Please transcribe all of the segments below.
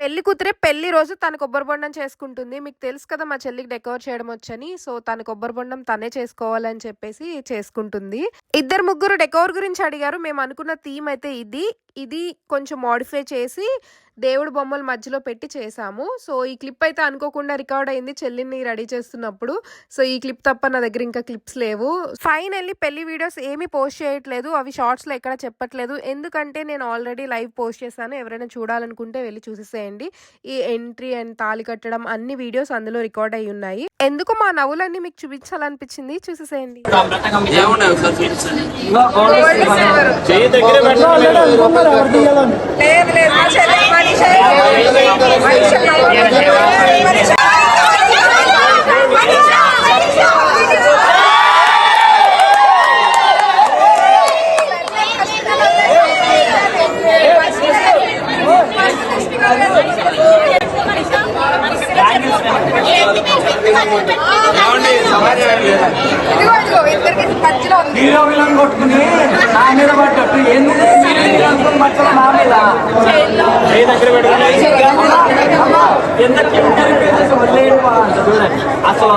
పెళ్లి కూతురే పెళ్లి రోజు తన కొబ్బరి బొండం చేసుకుంటుంది. మీకు తెలుసు కదా మా చెల్లికి డెకరేట్ చేయడం వచ్చని. సో తన కొబ్బరి బొండం తనే చేసుకోవాలని చెప్పేసి చేసుకుంటుంది. ఇద్దరు ముగ్గురు డెకోర్ గురించి అడిగారు. మేము అనుకున్న థీమ్ అయితే ఇది కొంచెం మోడిఫై చేసి దేవుడు బొమ్మల మధ్యలో పెట్టి చేసాము. సో ఈ క్లిప్ అయితే అనుకోకుండా రికార్డ్ అయింది చెల్లిని రెడీ చేస్తున్నప్పుడు. సో ఈ క్లిప్ తప్ప నా దగ్గర ఇంకా క్లిప్స్ లేవు. ఫైనల్లీ పెళ్లి వీడియోస్ ఏమీ పోస్ట్ చేయట్లేదు. అవి షార్ట్స్ లో ఎక్కడ చెప్పట్లేదు. ఎందుకంటే నేను ఆల్రెడీ లైవ్ పోస్ట్ చేశాను. ఎవరైనా చూడాలనుకుంటే వెళ్ళి చూసేసేయండి. ఈ ఎంట్రీ అండ్ తాళి కట్టడం అన్ని వీడియోస్ అందులో రికార్డ్ అయి ఉన్నాయి. ఎందుకు మా నవ్వులన్నీ మీకు చూపించాలనిపించింది, చూసేసేయండి. కొట్టుకుని నా మీద పడ్డట్టు ఎందుకు మచ్చలు నా మీద అసలు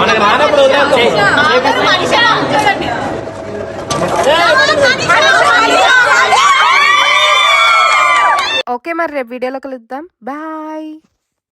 మనకు రానప్పుడు ఓకే మరి రేపు వీడియోలో కలుద్దాం. బాయ్.